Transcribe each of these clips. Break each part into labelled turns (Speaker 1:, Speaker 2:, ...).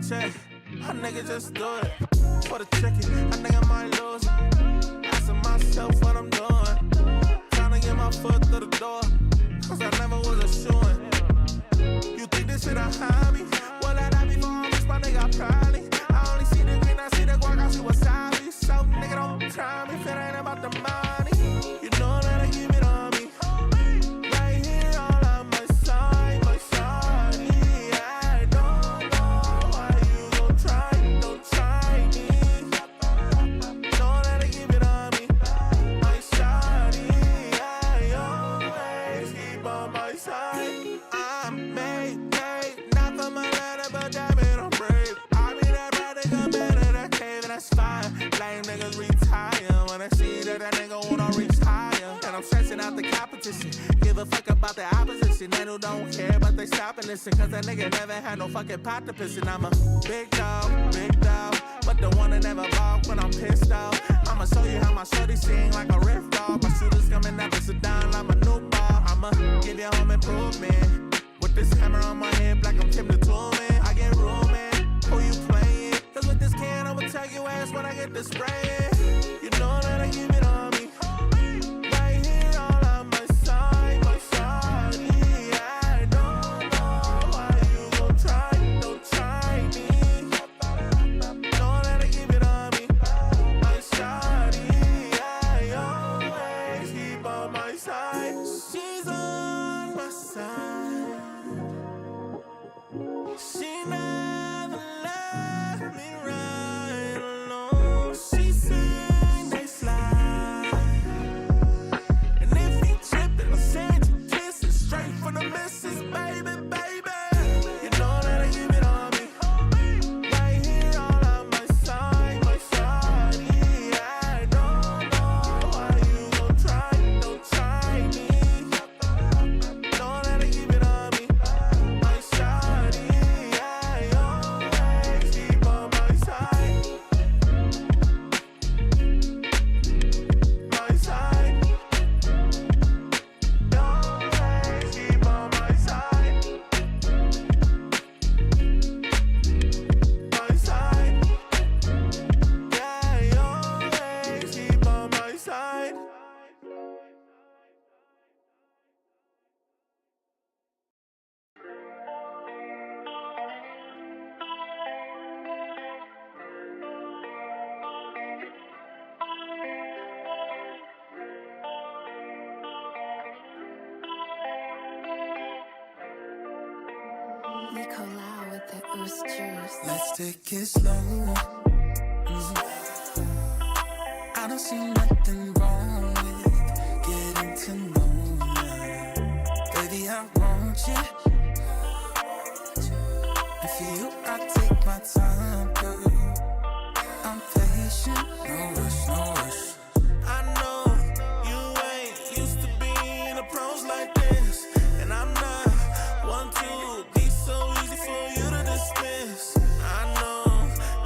Speaker 1: check. A nigga just do it for the chicken. I think I might lose it. Asking myself what I'm doing. Trying to get my foot through the door. Cause I never was a shooin'. You think this shit a hobby? Well, that I before I reach my nigga, probably. I only see the green, I see the guac, I see wasabi. So, nigga, don't try me if it ain't about the money. You know that I give it on me. Right here, all on my side, my side. I don't know why you gon' try, don't try me. Know that I give it on me. My side, I always keep on my side. I'm made, not for my letter, but damn it, I'm brave. I be that bad nigga, man in that cave, and that's fine. Lame niggas retire when I see that nigga wanna reach higher. And I'm stressing out the competition. Give a fuck about the opposition. They who don't care, but they stop and listen. Cause that nigga never had no fucking pot to piss in. I'm a big dog, but the one that never balk when I'm pissed off. I'ma show you how my shorty sing like a riff dog. My shooters coming up and sit down like my new ball. I'ma give you home improvement. With this hammer on my head, like I'm Tim the Toolman. I get rooming, who you playing? Cause with this can, I'ma tell you ass when I get the spraying. You know that I give it on me. Right here, all on my side, my side. I don't know why you gon' try, don't try me. Know that I give it on me. My side, I always keep on my side. She's on my side. She never left me right alone. She sing, they slide. And if he trippin', I'll send you kisses straight from the missus, baby, baby. You know that I give it on me. Right here, all on my side, my side. I don't know why you gon' try, don't try me. Know that I give it on me. My side, I always keep on my side. My side. Always keep on my side. My side. Yeah, always keep on my side.
Speaker 2: We collab with the Oos Juice.
Speaker 3: Let's take it slow. I don't see nothing wrong with getting to know you. Baby, I want you. And for you, I take my time, girl. I'm patient, no rush, no rush. I know you ain't used to being a pros like this, and I'm not one to be so easy for you to dismiss. I know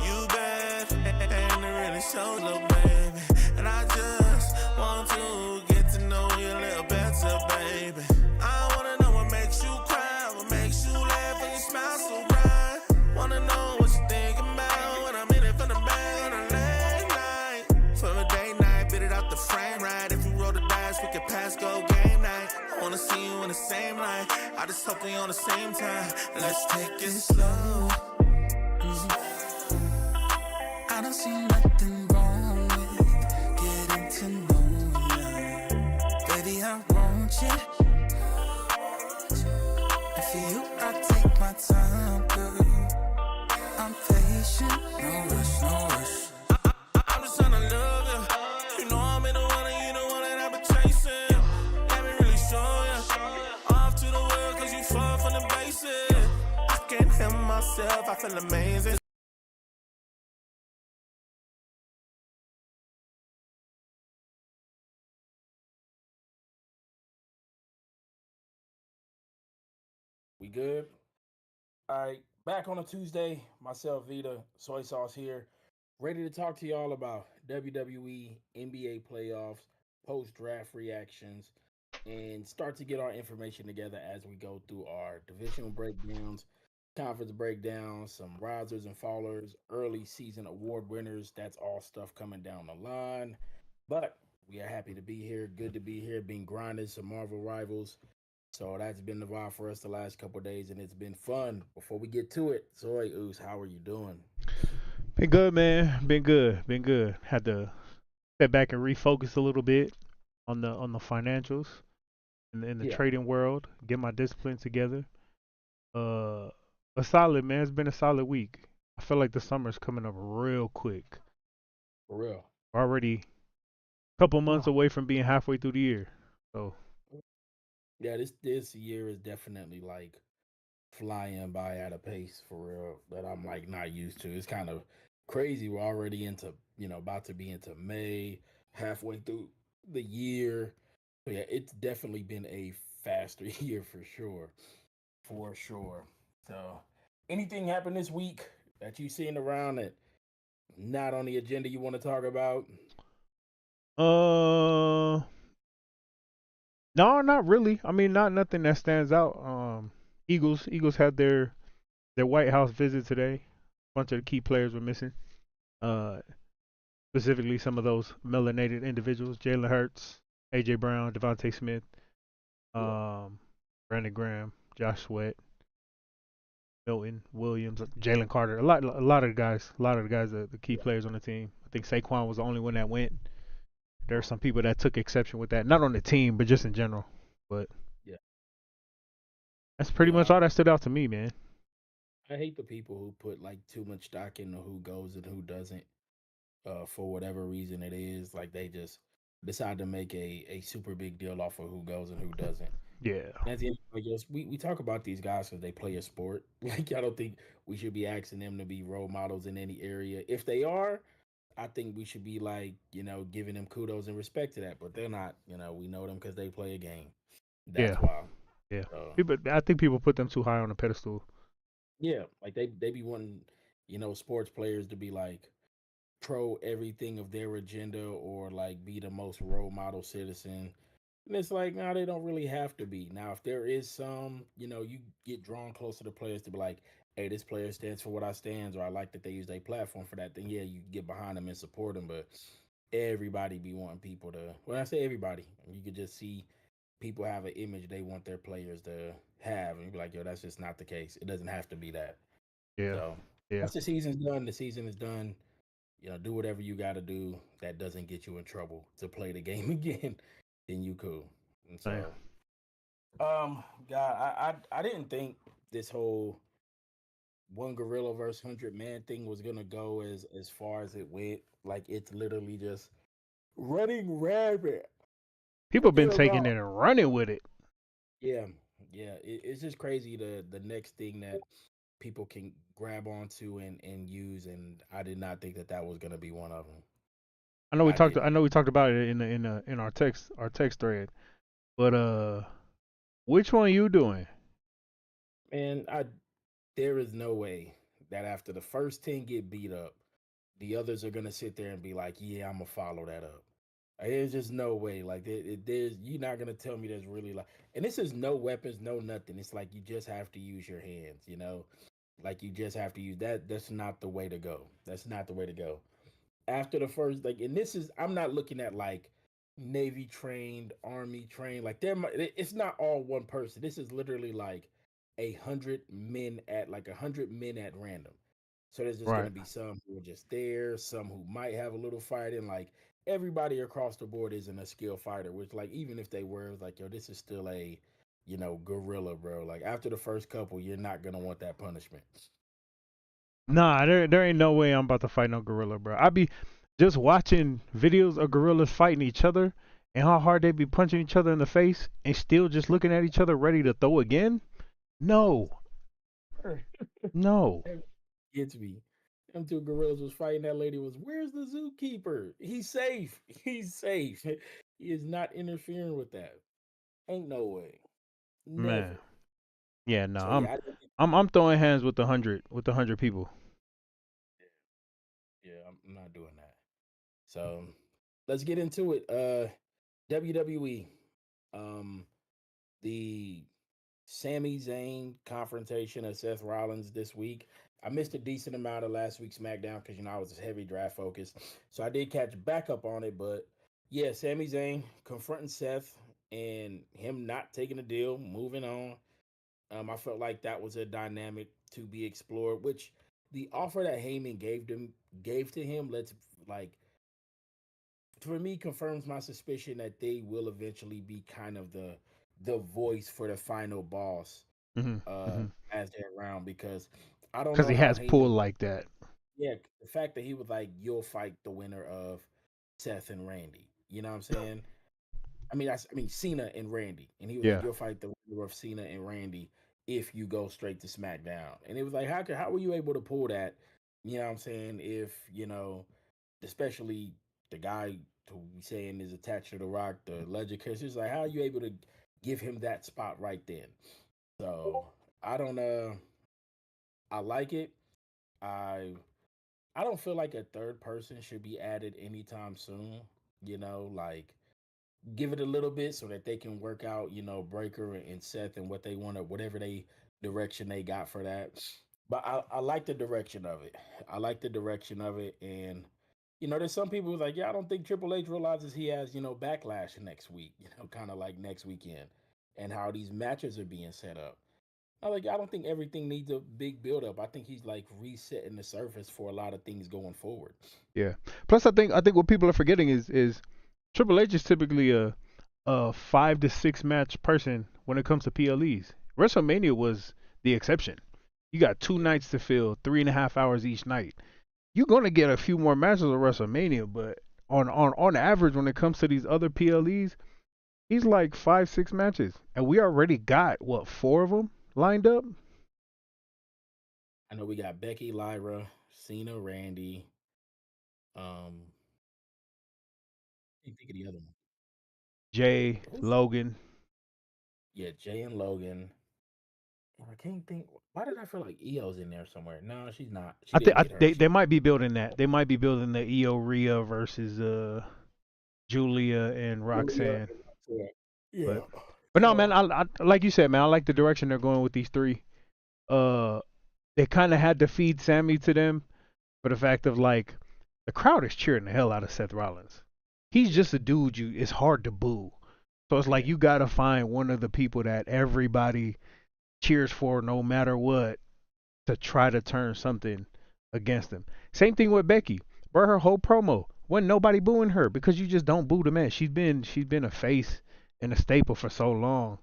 Speaker 3: you bad, and it really shows, little baby. And I just want to get to know you a little better, baby. I wanna know what makes you cry, what makes you laugh, and you smile so bright. Wanna know what you thinking about when I'm in it from the back on a late night. For a date night, bit it out the frame, right? If you roll the dice, we can pass go game night. I wanna see you in the same light. I just hope we on the same time. Let's take it slow. I don't see nothing wrong with getting to know you. Baby, I want you. And for you, I take my time, girl. I'm patient, no rush, no rush. I'm just tryna love you. You know I'm in the one and you the one that I've been chasing. Let me really show you. Off to the world cause you fall from the basics. I can't help myself, I feel amazing.
Speaker 4: We good? All right, back on a Tuesday. Myself, Vita, Soy Sauce here, ready to talk to y'all about WWE, NBA playoffs, post-draft reactions, and start to get our information together as we go through our divisional breakdowns conference breakdown, some risers and fallers, early season award winners. That's all stuff coming down the line. But we are happy to be here. Good to be here. Been grinding some Marvel rivals. So that's been the vibe for us the last couple of days, and it's been fun. Before we get to it, Zoe Oos, how are you doing?
Speaker 5: Been good, man. Been good. Been good. Had to step back and refocus a little bit on the financials in the
Speaker 4: Yeah,
Speaker 5: trading world. Get my discipline together. Uh, a solid man. It's been a solid week. I feel like the summer's coming up real quick.
Speaker 4: for real.
Speaker 5: We're already a couple months
Speaker 4: Oh.
Speaker 5: away from being halfway through the year. So
Speaker 4: Yeah, this year is definitely like flying by at a pace for real that I'm like not used to. It's kind of crazy. We're already into, about to be into May, halfway through the year. So yeah, it's definitely been a faster year for sure. For sure. So anything happened this week that you seen around that not on the agenda you want to talk about?
Speaker 5: uh no, not really. I mean, not nothing that stands out. Eagles had their White House visit today. A bunch of the key players were missing. Uh, Specifically some of those melanated individuals: Jalen Hurts, AJ Brown, Devontae Smith,
Speaker 4: Yeah.
Speaker 5: um, Brandon Graham, Josh Sweat, Milton Williams, Jalen Carter. A lot of the guys, the key
Speaker 4: Yeah.
Speaker 5: players on the team. I think Saquon was the only one that went. There are some people that took exception with that, not on the team, but just in general. But
Speaker 4: Yeah.
Speaker 5: that's pretty much
Speaker 4: Yeah.
Speaker 5: all that stood out to me, man.
Speaker 4: I hate the people who put like too much stock into who goes and who doesn't. For whatever reason it is. Like they just decide to make a super big deal off of who goes and who doesn't.
Speaker 5: Yeah,
Speaker 4: And at the end, like yes, we talk about these guys because they play a sport. Like I don't think we should be asking them to be role models in any area. If they are, I think we should be like giving them kudos and respect to that. But they're not. We know them because they play a game.
Speaker 5: yeah,
Speaker 4: That's why.
Speaker 5: yeah.
Speaker 4: So
Speaker 5: I think people put them too high on a pedestal.
Speaker 4: yeah, like they be wanting sports players to be like pro everything of their agenda or like be the most role model citizen. And it's like, no, they don't really have to be. Now, if there is some, you get drawn closer to players to be like, hey, this player stands for what I stands, or I like that they use their platform for that, then yeah, you get behind them and support them. But everybody be wanting people to, when I say everybody, you could just see people have an image they want their players to have. And you be like, yo, that's just not the case. It doesn't have to be that.
Speaker 5: Yeah,
Speaker 4: So
Speaker 5: yeah.
Speaker 4: once the season's done, the season is done. Do whatever you got to do that doesn't get you in trouble to play the game again. Then you cool. And
Speaker 5: Same.
Speaker 4: so, God, I didn't think this whole one gorilla versus 100 man thing was gonna go as far as it went. Like it's literally just running rampant
Speaker 5: People been
Speaker 4: in a
Speaker 5: taking
Speaker 4: raw.
Speaker 5: it and running with it.
Speaker 4: Yeah, yeah. It's just crazy the next thing that people can grab onto and use, and I did not think that that was gonna be one of them.
Speaker 5: I know we
Speaker 4: I
Speaker 5: talked.
Speaker 4: didn't.
Speaker 5: I know we talked about it in our text thread. But which one you doing?
Speaker 4: Man, there is no way that after the first 10 get beat up, the others are gonna sit there and be like, "Yeah, I'm gonna follow that up." There's just no way. Like, there's you're not gonna tell me there's really like, and this is no weapons, no nothing. It's like you just have to use your hands. Like you just have to use that. That's not the way to go. That's not the way to go. After the first, like, and this is I'm not looking at like Navy trained, Army trained. Like, it's not all one person. This is literally like 100 men at 100 men at random. So there's just
Speaker 5: Right.
Speaker 4: gonna be some who are just there, some who might have a little fight, and like everybody across the board isn't a skilled fighter. Which like even if they were, it's like yo, this is still a gorilla, bro. Like after the first couple, you're not gonna want that punishment.
Speaker 5: Nah, there ain't no way I'm about to fight no gorilla, bro. I be just watching videos of gorillas fighting each other and how hard they be punching each other in the face and still just looking at each other ready to throw again. No, no.
Speaker 4: That gets me. Them two gorillas was fighting. That lady was, where's the zookeeper? He's safe. He's safe. He is not interfering with that. Ain't no way.
Speaker 5: Man.
Speaker 4: Never.
Speaker 5: Yeah, no.
Speaker 4: So
Speaker 5: I'm
Speaker 4: yeah,
Speaker 5: I'm I'm throwing hands with the 100 people.
Speaker 4: I'm not doing that. So let's get into it. WWE. Um, the Sami Zayn confrontation of Seth Rollins this week. I missed a decent amount of last week's SmackDown because I was heavy draft focused, so I did catch back up on it. But yeah, Sami Zayn confronting Seth and him not taking the deal, moving on. I felt like that was a dynamic to be explored, which the offer that Heyman gave to him, let's like for me confirms my suspicion that they will eventually be kind of the voice for the final boss
Speaker 5: Hmm.
Speaker 4: uh
Speaker 5: Hmm.
Speaker 4: as they're around because I don't
Speaker 5: Because
Speaker 4: know
Speaker 5: he
Speaker 4: how
Speaker 5: has pull
Speaker 4: Heyman,
Speaker 5: like that.
Speaker 4: yeah, the fact that he was like you'll fight the winner of Seth and Randy. You know what I'm saying? I mean Cena and Randy, and he was like,
Speaker 5: Yeah,
Speaker 4: "You'll fight the winner of Cena and Randy if you go straight to SmackDown." And it was like, how were you able to pull that? You know what I'm saying? If especially the guy who we saying is attached to the Rock, the legend, because it's like, how are you able to give him that spot right then? So I don't I like it. I I don't feel like a third person should be added anytime soon. Like give it a little bit so that they can work out, Breaker and Seth and what they want to, whatever they direction they got for that. But I like the direction of it. I like the direction of it. And, there's some people who's like, yeah, I don't think Triple H realizes he has, backlash next week, kind of like next weekend and how these matches are being set up. I don't think everything needs a big build up. I think he's like resetting the surface for a lot of things going forward.
Speaker 5: yeah. Plus, I think what people are forgetting is Triple H is typically a 5 to 6 match person when it comes to PLEs. WrestleMania was the exception. You got 2 nights to fill, 3.5 hours each night. You're gonna get a few more matches at WrestleMania, but on average, when it comes to these other PLEs, he's like 5 6 matches, and we already got what 4 of them lined up.
Speaker 4: I know we got Becky, Lyra, Cena, Randy. Um, I can't think of the other one.
Speaker 5: Jay,
Speaker 4: Who's
Speaker 5: Logan.
Speaker 4: Yeah, Jay and Logan. And I can't think. Why did I feel like EO's in there somewhere? No, she's not. She
Speaker 5: I think
Speaker 4: didn't get her.
Speaker 5: they might be building that. They might be building the Io Rhea versus Julia and
Speaker 4: Julia
Speaker 5: Roxanne.
Speaker 4: and Roxanne. Yeah.
Speaker 5: But no, man.
Speaker 4: So
Speaker 5: I like you said, man. I like the direction they're going with these three. Uh, they kind of had to feed Sammy to them for the fact of like the crowd is cheering the hell out of Seth Rollins. He's just a dude. It's hard to boo. So it's like
Speaker 4: yeah,
Speaker 5: you gotta find one of the people that everybody cheers for no matter what to try to turn something against him. Same thing with Becky. Bro, her whole promo wasn't nobody booing her because you just don't boo the man. She's been a face and a staple for so long,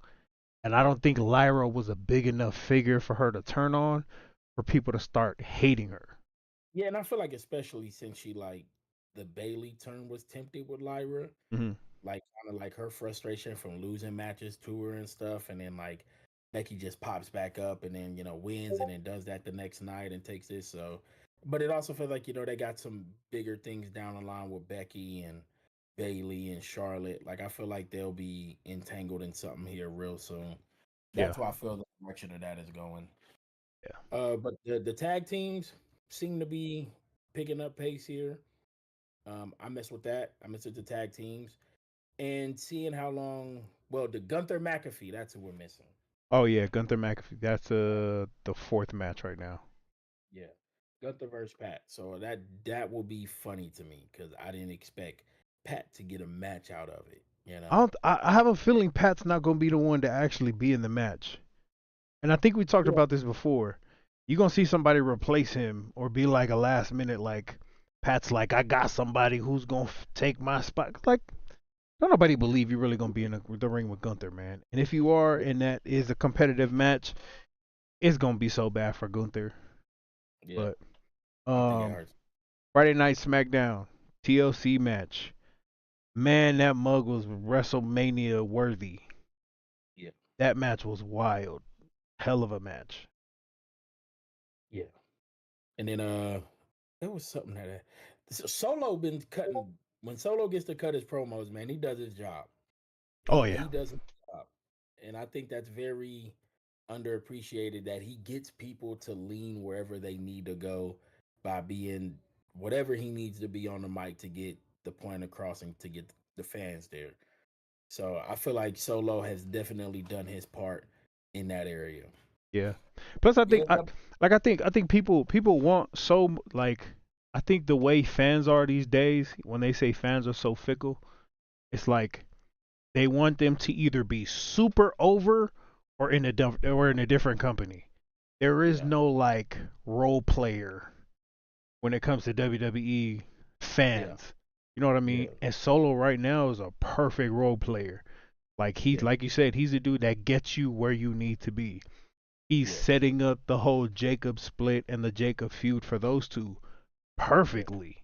Speaker 5: and I don't think Lyra was a big enough figure for her to turn on for people to start hating her.
Speaker 4: yeah, and I feel like especially since she like the Bailey turn was tempted with Lyra,
Speaker 5: Hmm.
Speaker 4: like kind of like her frustration from losing matches to her and stuff, and then like Becky just pops back up and then wins and then does that the next night and takes this. So, but it also feels like they got some bigger things down the line with Becky and Bailey and Charlotte. Like I feel like they'll be entangled in something here real soon.
Speaker 5: Yeah,
Speaker 4: That's why I feel the direction of that is going.
Speaker 5: yeah.
Speaker 4: But the tag teams seem to be picking up pace here. I mess with that. I mess with the tag teams and seeing how long. Well, the Gunther McAfee, that's who we're missing.
Speaker 5: Oh yeah, Gunther McAfee. That's the fourth match right now.
Speaker 4: Yeah, Gunther versus Pat. So that will be funny to me because I didn't expect Pat to get a match out of it.
Speaker 5: I don't. I have a feeling Pat's not gonna be the one to actually be in the match. And I think we talked
Speaker 4: Yeah,
Speaker 5: about this before. You're gonna see somebody replace him or be like a last minute like Pat's like I got somebody who's gonna take my spot. Like don't nobody believe you're really gonna be in the ring with Gunther, man. And if you are,
Speaker 4: yeah,
Speaker 5: and that is a competitive match, it's gonna be so bad for Gunther.
Speaker 4: yeah.
Speaker 5: But
Speaker 4: I think it
Speaker 5: um,
Speaker 4: hurts.
Speaker 5: Friday Night SmackDown TLC match. Man, that mug was WrestleMania worthy.
Speaker 4: Yeah,
Speaker 5: That match was wild. Hell of a match.
Speaker 4: yeah. And then there was something that Solo been cutting when Solo gets to cut his promos. Man, he does his job.
Speaker 5: Oh
Speaker 4: He
Speaker 5: yeah.
Speaker 4: does his job, and I think that's very underappreciated that he gets people to lean wherever they need to go by being whatever he needs to be on the mic to get the point across and to get the fans there. So I feel like Solo has definitely done his part in that area.
Speaker 5: Yeah. Plus, I think
Speaker 4: Yeah,
Speaker 5: I think people want like I think the way fans are these days, when they say fans are so fickle, it's like they want them to either be super over or or in a different company. There is
Speaker 4: yeah,
Speaker 5: no like role player when it comes to WWE
Speaker 4: yeah,
Speaker 5: fans. You know what I mean?
Speaker 4: yeah,
Speaker 5: And Solo right now is a perfect role player. Like
Speaker 4: yeah,
Speaker 5: like you said, he's a dude that gets you where you need to be. He's
Speaker 4: yeah,
Speaker 5: setting up the whole Jacob split and the Jacob feud for those two
Speaker 4: yeah,
Speaker 5: perfectly.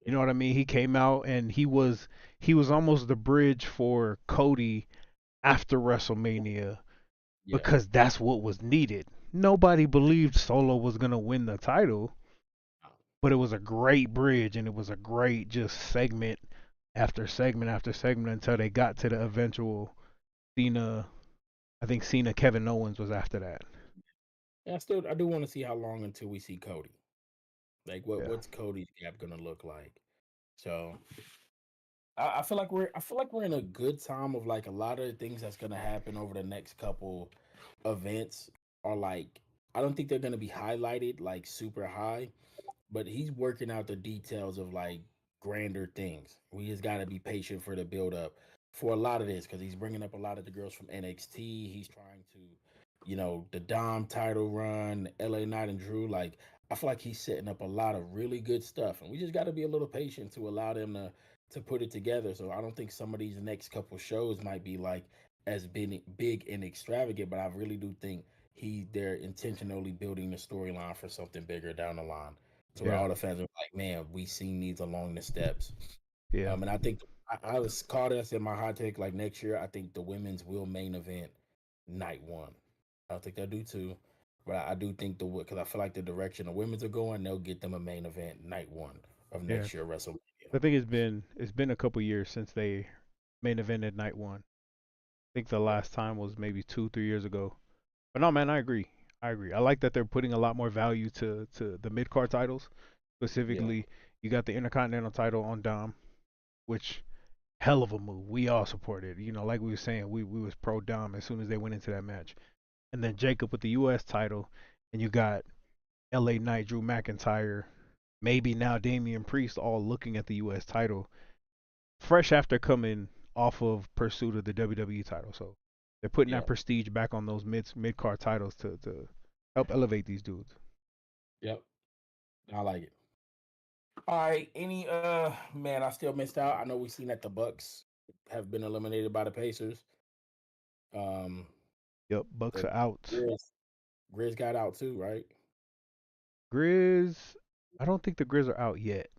Speaker 5: You
Speaker 4: yeah,
Speaker 5: know what I mean? He came out and he was almost the bridge for Cody after WrestleMania
Speaker 4: yeah,
Speaker 5: because that's what was needed. Nobody believed Solo was going to win the title, but it was a great bridge and it was a great just segment after segment after segment until they got to the eventual Cena. I think Cena Kevin Owens was after that.
Speaker 4: And I do want to see how long until we see Cody. Like,
Speaker 5: Yeah.
Speaker 4: what's Cody's gap gonna look like? So I feel like we're in a good time of like a lot of the things that's gonna happen over the next couple events are like I don't think they're gonna be highlighted like super high, but he's working out the details of like grander things. We just got to be patient for the build up for a lot of this because he's bringing up a lot of the girls from NXT. He's trying to, the Dom title run, LA Knight and Drew. Like, I feel like he's setting up a lot of really good stuff, and we just got to be a little patient to allow them to put it together. So I don't think some of these next couple shows might be like as big and extravagant, but I really do think they're intentionally building the storyline for something bigger down the line to where
Speaker 5: Yeah.
Speaker 4: all the fans are like, man, we seen these along the steps.
Speaker 5: Yeah.
Speaker 4: And I think I was caught us in my hot take like next year. I think the women's will main event night one. I don't think they'll do two, but I do think because I feel like the direction the women's are going, they'll get them a main event night one of
Speaker 5: Yeah.
Speaker 4: next year WrestleMania.
Speaker 5: I think it's been a couple years since they main evented night one. I think the
Speaker 4: Yeah,
Speaker 5: last time was maybe 2 3 years ago. But no, man, I agree. I agree. I like that they're putting a lot more value to the mid card titles.
Speaker 4: yeah,
Speaker 5: Specifically, you got the Intercontinental title on Dom, which hell of a move. We all supported. Like we were saying, we was pro Dom as soon as they went into that match. And then Jacob with the U.S. title, and you got L.A. Knight, Drew McIntyre, maybe now Damian Priest, all looking at the U.S. title fresh after coming off of pursuit of the WWE title. So they're putting
Speaker 4: yeah,
Speaker 5: that prestige back on those mid card titles to help elevate these dudes.
Speaker 4: yep. I like it. All right. Any man, I still missed out. I know we seen that the Bucks have been eliminated by the Pacers. Um,
Speaker 5: Yep, Bucks
Speaker 4: the
Speaker 5: are out.
Speaker 4: Grizz got out too, right?
Speaker 5: Grizz, I don't think the Grizz are out yet.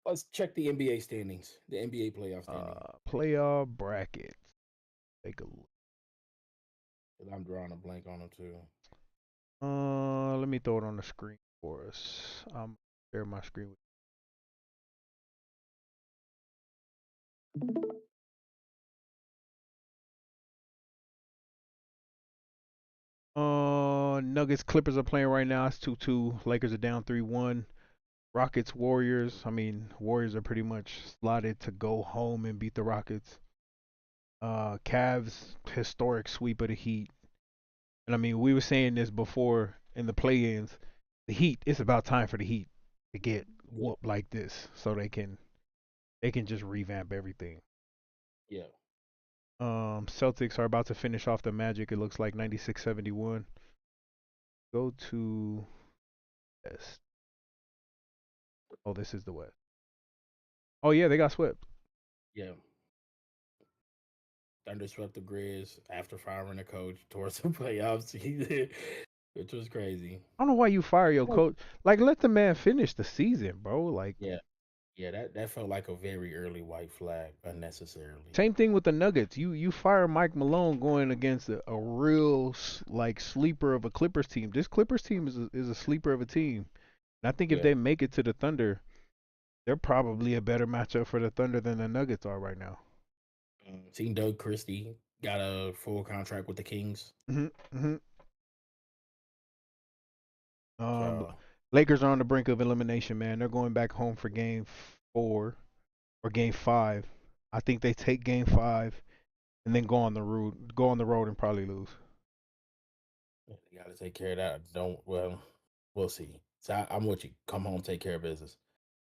Speaker 4: Let's check the NBA standings, the NBA playoff standing.
Speaker 5: Playoff brackets. Take a look.
Speaker 4: 'Cause I'm drawing a blank on them too.
Speaker 5: Let me throw it on the screen for us. I'm share my screen with. Nuggets Clippers are playing right now. It's 2-2. Lakers are down 3-1. Rockets Warriors. I mean, Warriors are pretty much slotted to go home and beat the Rockets. Cavs historic sweep of the Heat. And I mean, we were saying this before in the play-ins. The Heat. It's about time for the Heat to get
Speaker 4: Yeah,
Speaker 5: whooped like this, so they can just revamp everything.
Speaker 4: yeah.
Speaker 5: Celtics are about to finish off the Magic. It looks like 96-71. Go to West. Oh, this is the West. Oh yeah, they got swept.
Speaker 4: Yeah. Thunder swept the Grizz after firing the coach towards the playoffs, which was crazy.
Speaker 5: I don't know why you fire your coach. Like, let the man finish the season, bro. Like,
Speaker 4: Yeah, yeah. That felt like a very early white flag unnecessarily.
Speaker 5: same thing with the Nuggets. You fire Mike Malone going against a real like sleeper of a Clippers team. This Clippers team is a sleeper of a team. And I think if
Speaker 4: Yeah.
Speaker 5: they make it to the Thunder, they're probably a better matchup for the Thunder than the Nuggets are right now.
Speaker 4: Seen Doug Christie got a full contract with the Kings.
Speaker 5: hmm hmm
Speaker 4: So
Speaker 5: Lakers are on the brink of elimination, man. They're going back home for Game 4 or Game 5. I think they take Game 5 and then go on the road and probably lose.
Speaker 4: You got to take care of that. Don't, well, we'll see. So I'm with you. Come home, take care of business.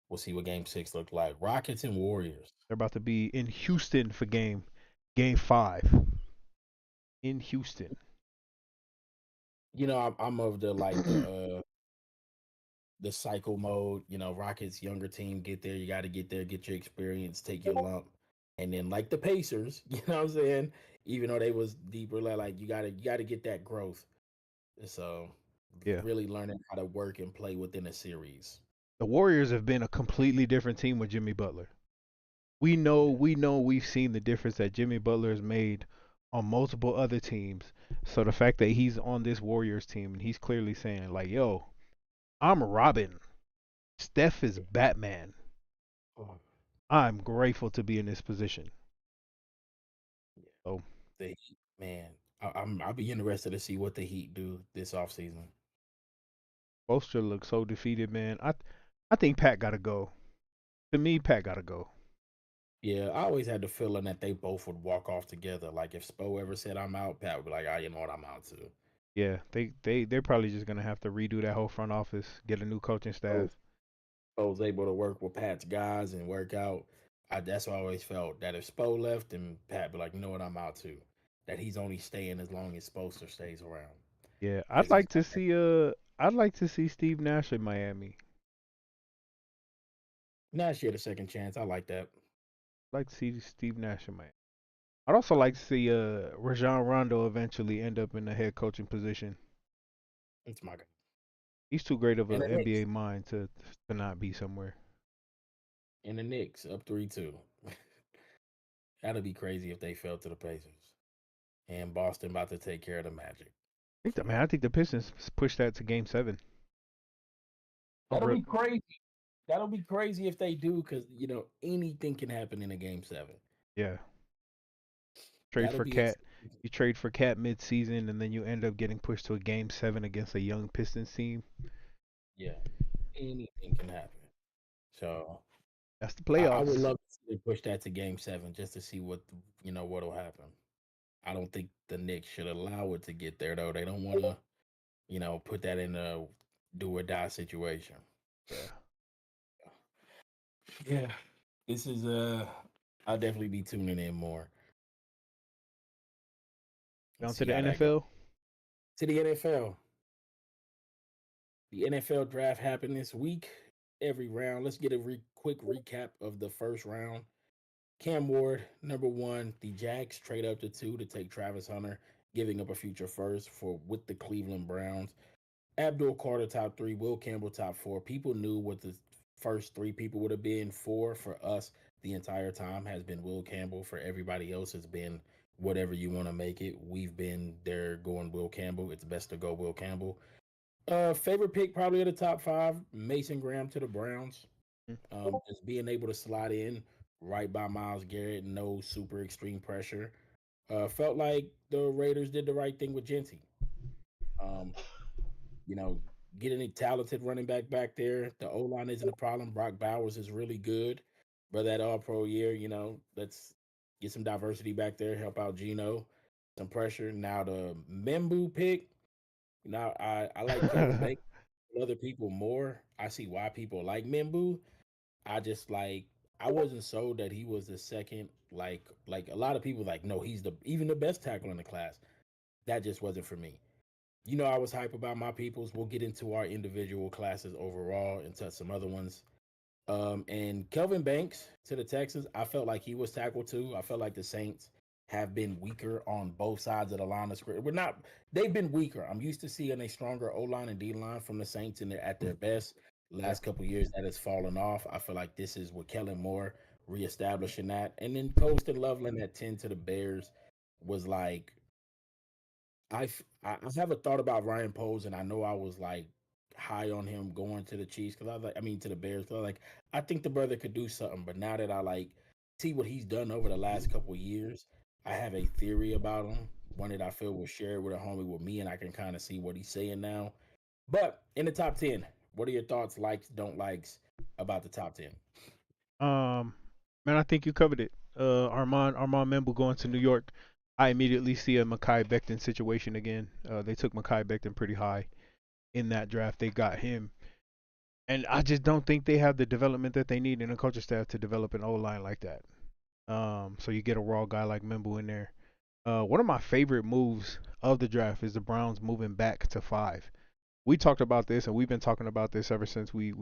Speaker 4: We'll see what game 6 look like. Rockets and Warriors.
Speaker 5: They're about to be in Houston for game 5 in Houston.
Speaker 4: You know, I'm of the cycle mode. You know, Rockets younger team get there. You got to get there, get your experience, take your lump, and then like the Pacers. You know what I'm saying? Even though they was deeper, like you gotta get that growth. So
Speaker 5: Yeah.
Speaker 4: really learning how to work and play within a series.
Speaker 5: The Warriors have been a completely different team with Jimmy Butler. We've seen the difference that Jimmy Butler has made on multiple other teams. So the fact that he's on this Warriors team and he's clearly saying like, "Yo, I'm Robin. Steph is Batman.
Speaker 4: Oh,
Speaker 5: I'm grateful to be in this position."
Speaker 4: yeah.
Speaker 5: So
Speaker 4: The Heat, man, I'll be interested to see what the Heat do this offseason.
Speaker 5: Bolster looks so defeated, man. I think Pat gotta go. To me, Pat gotta go.
Speaker 4: Yeah, I always had the feeling that they both would walk off together. Like if Spo ever said I'm out, Pat would be like, "Ah, you know what, I'm out too."
Speaker 5: Yeah, they're probably just gonna have to redo that whole front office, get a new coaching staff.
Speaker 4: Spo was able to work with Pat's guys and work out. That's why I always felt that if Spo left, and Pat be like, "You know what, I'm out too." That he's only staying as long as Sposter stays around
Speaker 5: Yeah,
Speaker 4: because he's
Speaker 5: I'd like to see Steve Nash in Miami.
Speaker 4: Nash had a second chance. I like that.
Speaker 5: I'd like to see Steve Nash in Miami. I'd also like to see Rajon Rondo eventually end up in a head coaching position.
Speaker 4: It's my guy.
Speaker 5: He's too great of
Speaker 4: And
Speaker 5: an
Speaker 4: the Knicks.
Speaker 5: NBA mind to not be somewhere.
Speaker 4: And the Knicks up 3-2. That'd be crazy if they fell to the Pacers. And Boston about to take care of the Magic.
Speaker 5: I think the Pistons pushed that to Game 7.
Speaker 4: That'll be crazy. That'll be crazy if they do, because anything can happen in a game 7.
Speaker 5: Yeah, trade
Speaker 4: That'll
Speaker 5: for
Speaker 4: be
Speaker 5: Cat. You trade for Cat mid-season, and then you end up getting pushed to a Game 7 against a young Pistons team.
Speaker 4: yeah. Anything can happen. So
Speaker 5: That's the
Speaker 4: I would
Speaker 5: playoffs.
Speaker 4: love to see them push that to game 7 just to see what'll happen. I don't think the Knicks should allow it to get there though. They don't want to, put that in a do or die situation.
Speaker 5: Yeah.
Speaker 4: Yeah. This is I'll definitely be tuning in more.
Speaker 5: Down
Speaker 4: Let's
Speaker 5: to
Speaker 4: see
Speaker 5: the
Speaker 4: how that goes.
Speaker 5: NFL.
Speaker 4: To the NFL. The NFL draft happened this week. Every round. Let's get a quick recap of the first round. Cam Ward, number 1. The Jags trade up to 2 to take Travis Hunter, giving up a future first for with the Cleveland Browns. Abdul Carter, top 3. Will Campbell, top 4. People knew what the first 3 people would have been. 4 for us the entire time has been Will Campbell. For everybody else, has been whatever you want to make it. We've been there going Will Campbell. It's best to go Will Campbell. Favorite pick probably of the top 5, Mason Graham to the Browns. Just being able to slide in right by Myles Garrett, no super extreme pressure. Felt like the Raiders did the right thing with Genty. Um, you know, getting a talented running back there. The O line isn't a problem. Brock Bowers is really good. But that All Pro year, let's get some diversity back there. Help out Geno. Some pressure. Now the Membu pick. Now I like Kelvin Banks. Other people more. I see why people like Membu. I just I wasn't sold that he was the second. Like a lot of people like no, he's even the best tackle in the class. That just wasn't for me. I was hype about my peoples. We'll get into our individual classes overall and touch some other ones. And Kelvin Banks to the Texans, I felt like he was tackled too. I felt like the Saints have been weaker on both sides of the line of script. They've been weaker. I'm used to seeing a stronger O line and D line from the Saints, and they're at their best.
Speaker 5: Yeah.
Speaker 4: Last couple years, that has fallen off. I feel like this is with Kellen Moore reestablishing that. And then Coast and Loveland at 10 to the Bears was like, I have a thought about Ryan Poles, and I know I was like high on him going to the Chiefs because to the Bears. Cause I think the brother could do something. But now that I see what he's done over the last couple of years, I have a theory about him. One that I feel will share with a homie with me, and I can kind of see what he's saying now. But in the top 10, what are your thoughts, likes, don't likes about the top 10?
Speaker 5: Man, I think you covered it. Armand Memble going to New York. I immediately see a Mekhi Becton situation again. They took Mekhi Becton pretty high in that draft. They got him, and I just don't think they have the development that they need in a coaching staff to develop an O line like that. So you get a raw guy like Mimbu in there. One of my favorite moves of the draft is the Browns moving back to 5. We talked about this, and we've been talking about this ever since we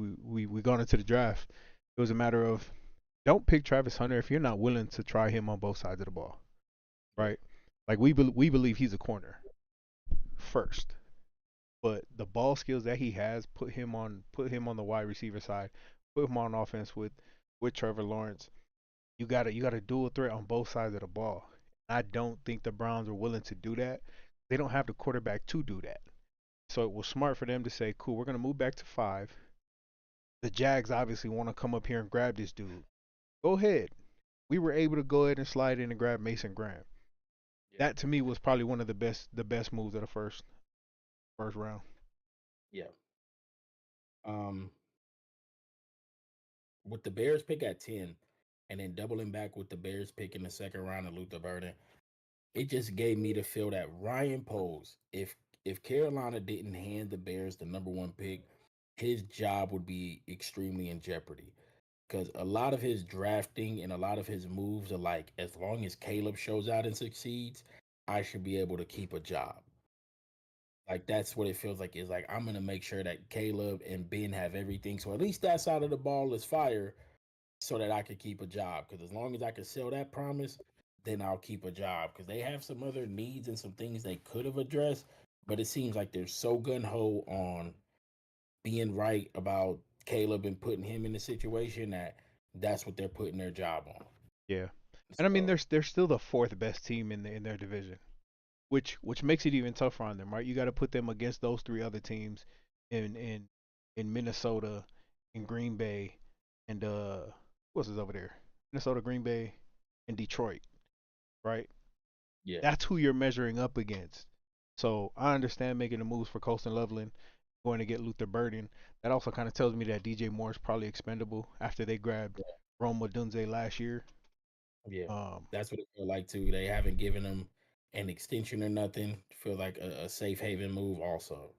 Speaker 5: gone into the draft. It was a matter of don't pick Travis Hunter if you're not willing to try him on both sides of the ball,
Speaker 4: Yeah.
Speaker 5: right? Like we believe he's a corner first, but the ball skills that he has put him on the wide receiver side, put him on offense with Trevor Lawrence. You got a dual threat on both sides of the ball. I don't think the Browns are willing to do that. They don't have the quarterback to do that. So it was smart for them to say, "Cool, we're gonna move back to 5." The Jags obviously want to come up here and grab this dude. Go ahead. We were able to go ahead and slide in and grab Mason Graham.
Speaker 4: Yeah.
Speaker 5: That to me was probably one of the best moves of the first round.
Speaker 4: Yeah. Um, with the Bears pick at 10, and then doubling back with the Bears pick in the second round of Luther Burden, it just gave me the feel that Ryan Poles, if Carolina didn't hand the Bears the number one pick, his job would be extremely in jeopardy. Because a lot of his drafting and a lot of his moves are like, as long as Caleb shows out and succeeds, I should be able to keep a job. Like that's what it feels like. Is like I'm gonna make sure that Caleb and Ben have everything, so at least that side of the ball is fire, so that I could keep a job. Because as long as I can sell that promise, then I'll keep a job. Because they have some other needs and some things they could have addressed, but it seems like they're so gun ho on being right about Caleb and putting him in the situation that that's what they're putting their job on.
Speaker 5: Yeah. And I mean
Speaker 4: So
Speaker 5: they're still the fourth best team in their division, which makes it even tougher on them, right? You got to put them against those three other teams in in in Minnesota, in Green Bay, and who else is over there? Minnesota, Green Bay, and Detroit, right?
Speaker 4: yeah,
Speaker 5: That's who you're measuring up against. So I understand making the moves for Colston Loveland, going to get Luther Burden. That also kind of tells me that DJ Moore is probably expendable after they grabbed Rome Odunze last year.
Speaker 4: yeah,
Speaker 5: Um,
Speaker 4: that's what it feel like too. They haven't given him an extension or nothing. Feel like a safe haven move also.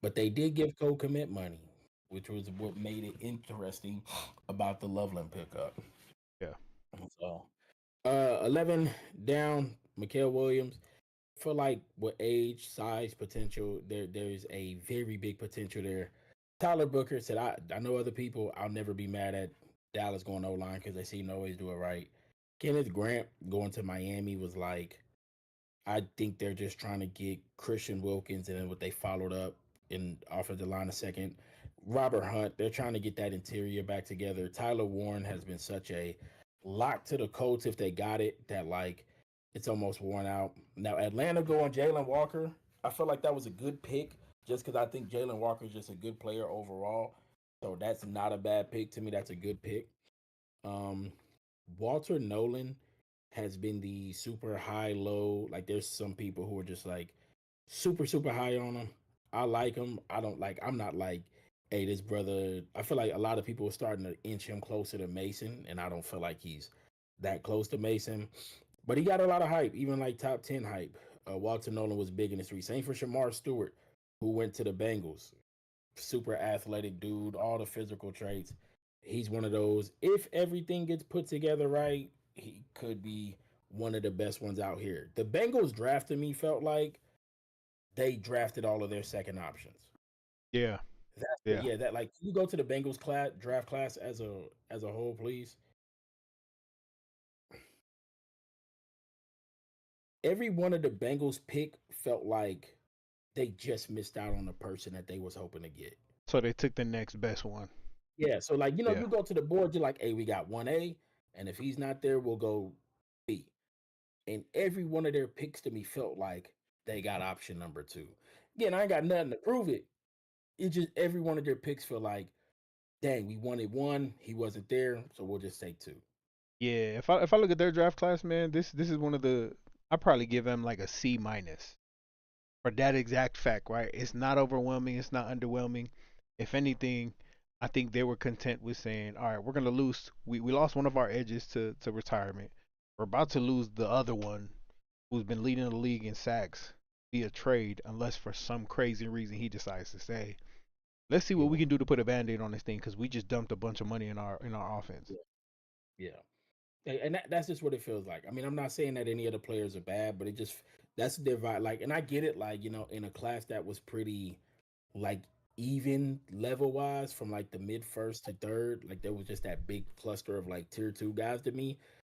Speaker 4: But they did give co-commit money, which was what made it interesting about the Loveland pickup.
Speaker 5: yeah,
Speaker 4: So 11 down, Mikael Williams. Feel like with age, size, potential, there's a very big potential there. Tyler Booker said, I know other people, I'll never be mad at Dallas going O line because they seem to always do it right. Kenneth Grant going to Miami was like, I think they're just trying to get Christian Wilkins and then what they followed up in offensive line a second. Robert Hunt, they're trying to get that interior back together. Tyler Warren has been such a lock to the Colts if they got it that like it's almost worn out. Now Atlanta going Jalen Walker, I feel like that was a good pick just because I think Jalen Walker is just a good player overall. So that's not a bad pick to me. That's a good pick. Um, Walter Nolan has been the super high low. Like there's some people who are just like super high on him. I like him. I don't like. I'm not like, hey, this brother. I feel like a lot of people are starting to inch him closer to Mason, and I don't feel like he's that close to Mason. But he got a lot of hype, even like top 10 hype. Walter Nolan was big in the street. Same for Shamar Stewart, who went to the Bengals. Super athletic dude, all the physical traits. He's one of those. If everything gets put together right, he could be one of the best ones out here. The Bengals drafted me felt like they drafted all of their second options.
Speaker 5: yeah,
Speaker 4: That's
Speaker 5: yeah.
Speaker 4: yeah. That like can you go to the Bengals class draft class as a whole, please. Every one of the Bengals pick felt like they just missed out on the person that they was hoping to get.
Speaker 5: So they took the next best one.
Speaker 4: Yeah, so like
Speaker 5: Yeah,
Speaker 4: you go to the board, you're like, hey, we got 1A, and if he's not there, we'll go B. And every one of their picks to me felt like they got option number two. Again, I ain't got nothing to prove it. It just every one of their picks feel like, dang, we wanted one, he wasn't there, so we'll just take two.
Speaker 5: yeah. If I look at their draft class, man, this is one of the. I probably give them like a C minus for that exact fact, right? It's not overwhelming. It's not underwhelming. If anything, I think they were content with saying, all right, we're gonna lose. We lost one of our edges to retirement. We're about to lose the other one who's been leading the league in sacks, via trade unless for some crazy reason he decides to stay. Let's see what we
Speaker 4: Yeah,
Speaker 5: can do to put a band-aid on this thing because we just dumped a bunch of money in our offense.
Speaker 4: yeah, yeah. And that's just what it feels like. I mean, I'm not saying that any of the players are bad, but it just that's their vibe. Like, and I get it. Like, in a class that was pretty like even level wise from like the mid first to third, like there was just that big cluster of like tier two guys to me.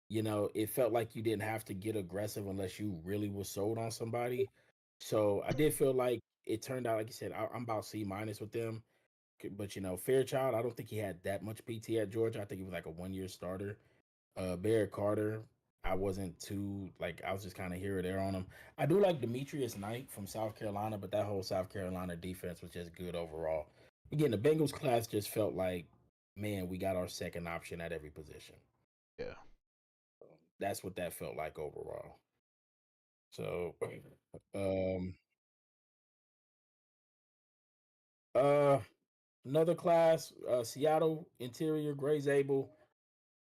Speaker 4: It felt like you didn't have to get aggressive unless you really was sold on somebody. So I did feel like it turned out, like you said, I'm about C minus with them. But Fairchild, I don't think he had that much PT at Georgia. I think he was like a 1 year starter. Barrett Carter, I wasn't too like I was just kind of here or there on him. I do like Demetrius Knight from South Carolina, but that whole South Carolina defense was just good overall. Again, the Bengals class just felt like, man, we got our second option at every position.
Speaker 5: Yeah.
Speaker 4: That's what that felt like overall. So, um, uh, another class, Seattle interior, Gray Zabel.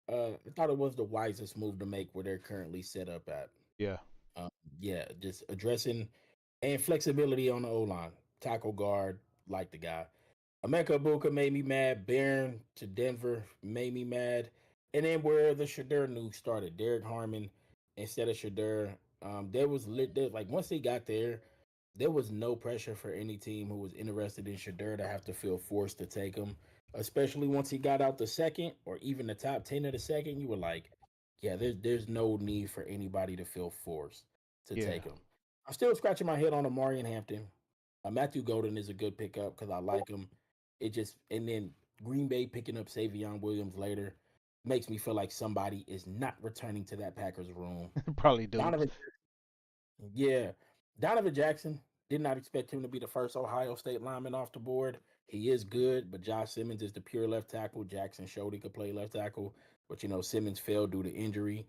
Speaker 4: I thought it was the wisest move to make where they're currently set up at.
Speaker 5: Yeah.
Speaker 4: Um, yeah, just addressing and flexibility on the O line. Tackle guard, like the guy. Emeka Ibuka made me mad. Barron to Denver made me mad. And then where the Shadur nuke started, Derek Harmon instead of Shadur. There was lit. There, like once they got there was no pressure for any team who was interested in Shadur to have to feel forced to take him. Especially once he got out the second or even the top 10 of the second, you were like, yeah, there's no need for anybody to feel forced to
Speaker 5: Yeah.
Speaker 4: take him. I'm still scratching my head on Amarian Hampton. Matthew Golden is a good pickup because I like him. It just and then Green Bay picking up Savion Williams later makes me feel like somebody is not returning to that Packers room.
Speaker 5: Probably Dukes.
Speaker 4: Donovan, yeah, Donovan Jackson did not expect him to be the first Ohio State lineman off the board. He is good, but Josh Simmons is the pure left tackle. Jackson showed he could play left tackle, but Simmons failed due to injury.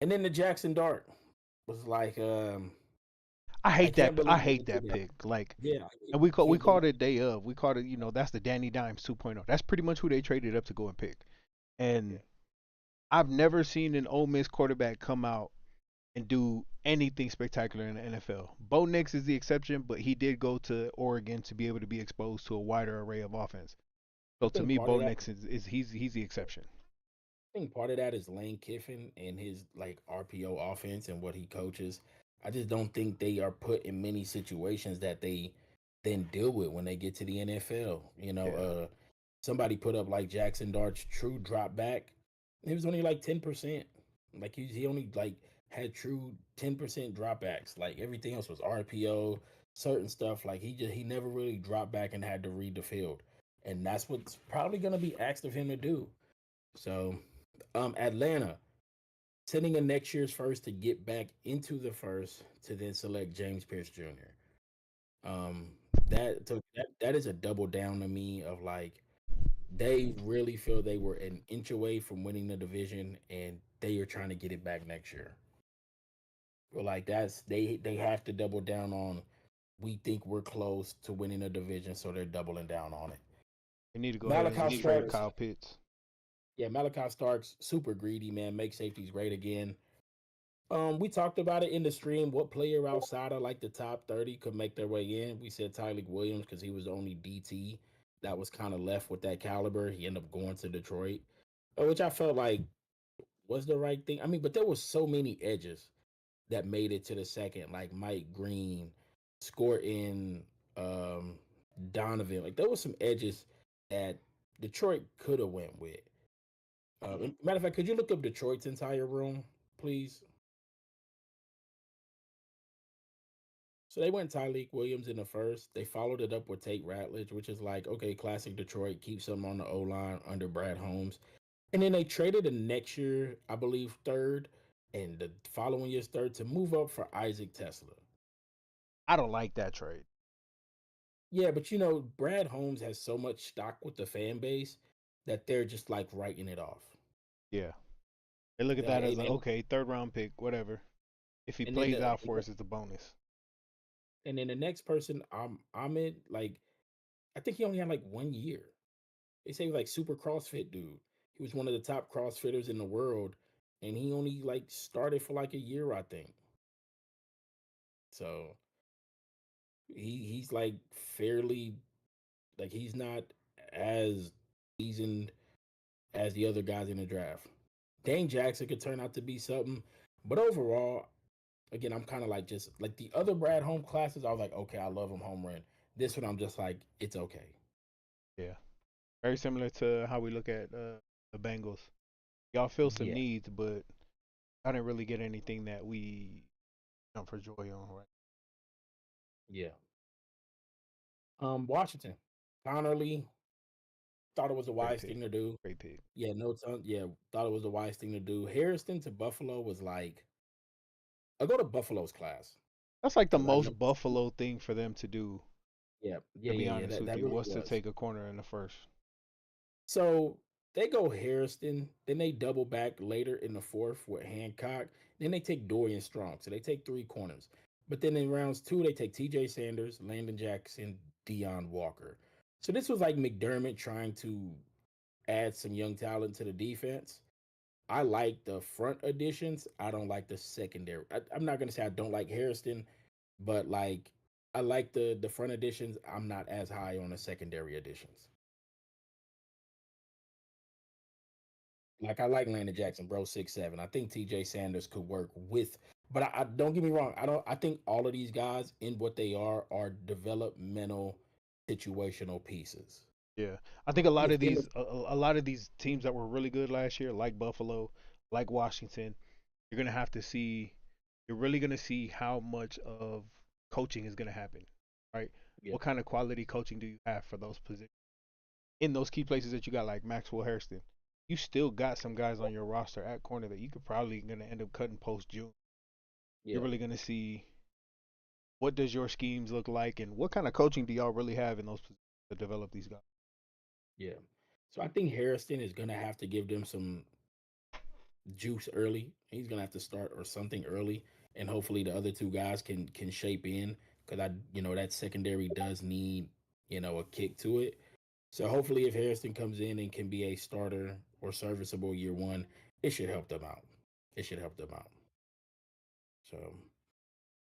Speaker 4: And then the Jackson Dart was like, I can't
Speaker 5: I
Speaker 4: believe they
Speaker 5: hate
Speaker 4: did
Speaker 5: that
Speaker 4: that.
Speaker 5: pick. Like,
Speaker 4: Yeah,
Speaker 5: and
Speaker 4: I
Speaker 5: we
Speaker 4: can't believe.
Speaker 5: called it day of. We called it, that's the Danny Dimes 2.0. That's pretty much who they traded up to go and pick.
Speaker 4: Yeah.
Speaker 5: And I've never seen an Ole Miss quarterback come out and do anything spectacular in the NFL. Bo Nix is the exception, but he did go to Oregon to be able to be exposed to a wider array of offense. So
Speaker 4: I
Speaker 5: to
Speaker 4: think
Speaker 5: me,
Speaker 4: part of
Speaker 5: Bo
Speaker 4: that
Speaker 5: Nix is he's the exception.
Speaker 4: I think part of that is Lane Kiffin and his like RPO offense and what he coaches. I just don't think they are put in many situations that they then deal with when they get to the NFL.
Speaker 5: Yeah.
Speaker 4: Somebody put up like Jackson Dart's true drop back. It was only like 10%. Like he only like had true 10% dropbacks. Like everything else was RPO, certain stuff. Like he never really dropped back and had to read the field. And that's what's probably gonna be asked of him to do. So Atlanta sending a next year's first to get back into the first to then select James Pierce Jr. Um, that is a double down to me of like they really feel they were an inch away from winning the division and they are trying to get it back next year. Well, like that's they have to double down on. We think we're close to winning a division, so they're doubling down on it.
Speaker 5: We need to go ahead and
Speaker 4: Malachi
Speaker 5: just trade
Speaker 4: Starks,
Speaker 5: Kyle Pitts.
Speaker 4: yeah, Malachi Starks, super greedy man, make safeties great again. We talked about it in the stream. What player outside of like the top 30 could make their way in? We said Tyleek Williams because he was the only DT that was kind of left with that caliber. He ended up going to Detroit, which I felt like was the right thing. I mean, but there was so many edges that made it to the second, like Mike Green, Scorton, um, Donovan. Like there was some edges that Detroit could have went with. Matter of fact, could you look up Detroit's entire room, please? So they went Tyleek Williams in the first. They followed it up with Tate Ratledge, which is like, okay, classic Detroit, keeps them on the O line under Brad Holmes. And then they traded the next year, I believe, third, and the following year's third to move up for Isaac Tesla.
Speaker 5: I don't like that trade.
Speaker 4: Yeah, but Brad Holmes has so much stock with the fan base that they're just like writing it off.
Speaker 5: Yeah. They look at
Speaker 4: They're
Speaker 5: that
Speaker 4: like,
Speaker 5: as like, okay, third round pick, whatever. If he
Speaker 4: and then
Speaker 5: plays out for us, it's a bonus.
Speaker 4: the next person, Ahmed, like I think he only had like 1 year. They say he was like super CrossFit dude. He was one of the top CrossFitters in the world, and he only like started for like a year, I think. So he's like fairly like he's not as seasoned as the other guys in the draft. Dane Jackson could turn out to be something, but overall, again, I'm kind of like just like the other Brad Home classes. I was like, okay, I love him home run. This one, I'm just like, it's okay.
Speaker 5: Yeah. Very similar to how we look at the Bengals. Y'all feel some
Speaker 4: Yeah,
Speaker 5: needs, but I didn't really get anything that we jump for joy on, right?
Speaker 4: yeah. Washington, Connerly thought it was a
Speaker 5: Great
Speaker 4: wise
Speaker 5: pick.
Speaker 4: thing to do.
Speaker 5: Great pick.
Speaker 4: Yeah, no ton. Yeah, thought it was a wise thing to do. Harrison to Buffalo was like, I go to Buffalo's class
Speaker 5: That's like the
Speaker 4: because I know.
Speaker 5: most Buffalo thing for them to do,
Speaker 4: Yeah, yeah,
Speaker 5: to be
Speaker 4: yeah, yeah.
Speaker 5: honest
Speaker 4: That
Speaker 5: with
Speaker 4: that
Speaker 5: you,
Speaker 4: really
Speaker 5: was to
Speaker 4: was.
Speaker 5: take a corner in the first.
Speaker 4: So they go Harrison, then they double back later in the fourth with Hancock. Then they take Dorian Strong. So they take three corners. But then in rounds two, they take TJ Sanders, Landon Jackson, Deion Walker. So this was like McDermott trying to add some young talent to the defense. I like the front additions. I don't like the secondary. I'm not gonna say I don't like Harrison, but like I like the front additions. I'm not as high on the secondary additions. Like I like Landon Jackson, bro, 6'7". I think TJ Sanders could work with, but I don't get me wrong. I don't. I think all of these guys in what they are developmental, situational pieces.
Speaker 5: Yeah, I think a lot
Speaker 4: If
Speaker 5: of
Speaker 4: in
Speaker 5: these a lot of these teams that were really good last year, like Buffalo, like Washington, you're gonna have to see. You're really gonna see how much of coaching is gonna happen, right?
Speaker 4: yeah,
Speaker 5: What kind of quality coaching do you have for those positions in those key places that you got, like Maxwell Hairston? You still got some guys on your roster at corner that you could probably gonna end up cutting post June. You're
Speaker 4: yeah,
Speaker 5: really gonna see what does your schemes look like and what kind of coaching do y'all really have in those positions to develop these guys.
Speaker 4: yeah. So I think Harrison is gonna have to give them some juice early. He's gonna have to start or something early, and hopefully the other two guys can shape in because that secondary does need a kick to it. So hopefully if Harrison comes in and can be a starter or serviceable year one, it should help them out. It should help them out. So,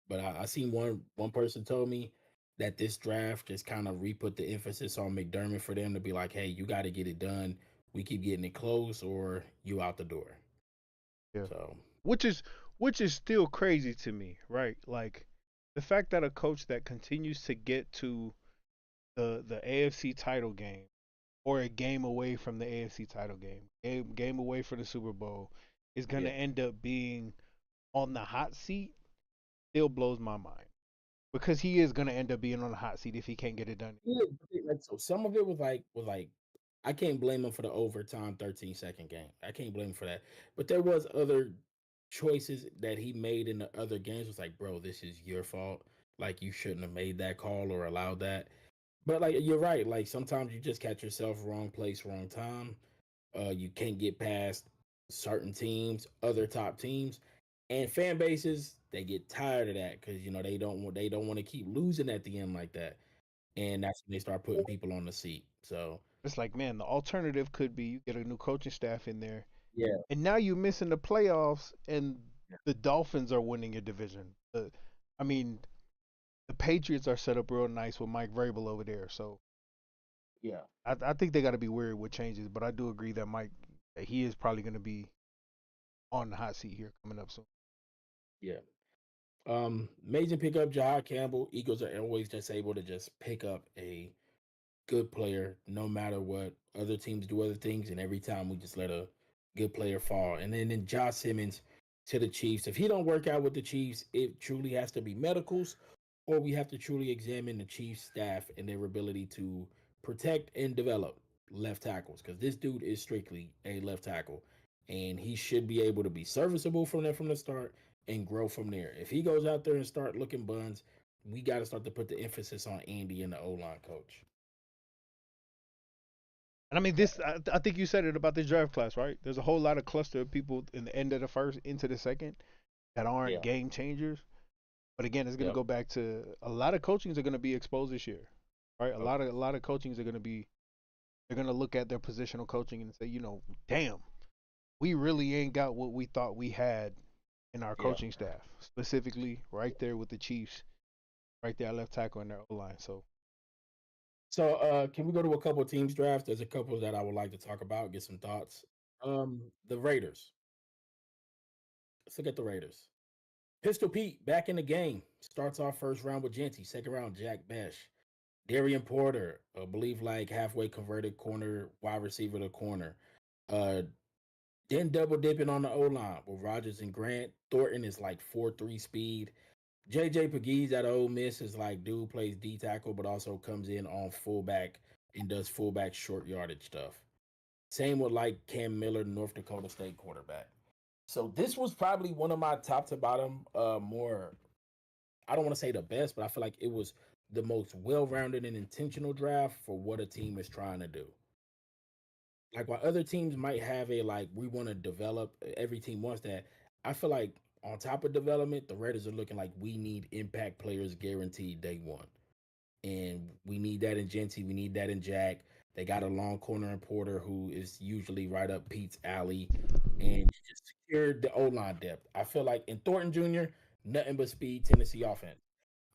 Speaker 4: but I seen one person told me that this draft just kind of re-put the emphasis on McDermott for them to be like, hey, you got to get it done. We keep getting it close, or you out the door.
Speaker 5: Yeah.
Speaker 4: So
Speaker 5: which is which is still crazy to me, right? Like the fact that a coach that continues to get to the AFC title game or a game away from the AFC title game away from the Super Bowl is going to
Speaker 4: yeah.
Speaker 5: end up being on the hot seat still blows my mind because he is going to end up being on the hot seat if he can't get it done.
Speaker 4: Yeah, like so some of it was like I can't blame him for the overtime 13-second game. I can't blame him for that. But there was other choices that he made in the other games. Was like, bro, this is your fault. Like you shouldn't have made that call or allowed that. But like you're right. Like sometimes you just catch yourself wrong place, wrong time. You can't get past certain teams, other top teams, and fan bases. They get tired of that because they don't want to keep losing at the end like that, and that's when they start putting people on the seat. So
Speaker 5: It's like, man, the alternative could be you get a new coaching staff in there
Speaker 4: yeah,
Speaker 5: and now you're missing the playoffs and the Dolphins are winning your division. I mean, the Patriots are set up real nice with Mike Vrabel over there. So
Speaker 4: yeah,
Speaker 5: I think they got to be wary with changes, but I do agree that he is probably going to be on the hot seat here coming up soon.
Speaker 4: yeah. Amazing pickup, Jahad Campbell. Eagles are always just able to just pick up a good player, no matter what other teams do other things, and every time we just let a good player fall. And then Josh Simmons to the Chiefs. If he don't work out with the Chiefs, it truly has to be medicals, or we have to truly examine the Chiefs staff and their ability to protect and develop left tackles. Because this dude is strictly a left tackle, and he should be able to be serviceable from there from the start and grow from there. If he goes out there and start looking buns, we got to start to put the emphasis on Andy and the O line coach.
Speaker 5: And I mean, I think you said it about this draft class, right? There's a whole lot of cluster of people in the end of the first into the second that aren't
Speaker 4: Yeah.
Speaker 5: game changers. But again, it's going to
Speaker 4: Yep.
Speaker 5: go back to a lot of coachings are going to be exposed this year, right? A
Speaker 4: Oh,
Speaker 5: lot of coachings are going to be they're going to look at their positional coaching and say, damn, we really ain't got what we thought we had in our
Speaker 4: Yeah.
Speaker 5: coaching staff, specifically right there with the Chiefs, right there at left tackle in their O line. So
Speaker 4: So can we go to a couple of teams drafts? There's a couple that I would like to talk about, get some thoughts. The Raiders. Let's look at the Raiders. Pistol Pete back in the game. Starts off first round with Genty, second round Jack Besh. Darian Porter, I believe like halfway converted corner, wide receiver to corner. Uh then double dipping on the O line with Rogers and Grant. Thornton is like 4.3 speed. JJ Pegues at Ole Miss is like dude plays D tackle, but also comes in on fullback and does fullback short yardage stuff. Same with like Cam Miller, North Dakota State quarterback. So this was probably one of my top to bottom, more. I don't want to say the best, but I feel like it was the most well-rounded and intentional draft for what a team is trying to do. Like while other teams might have a like we want to develop, every team wants that. I feel like on top of development, the Raiders are looking like we need impact players guaranteed day one. And we need that in Genty. We need that in Jack. They got a long corner in Porter who is usually right up Pete's alley. And you just secured the O line depth. I feel like in Thornton Jr., nothing but speed, Tennessee offense.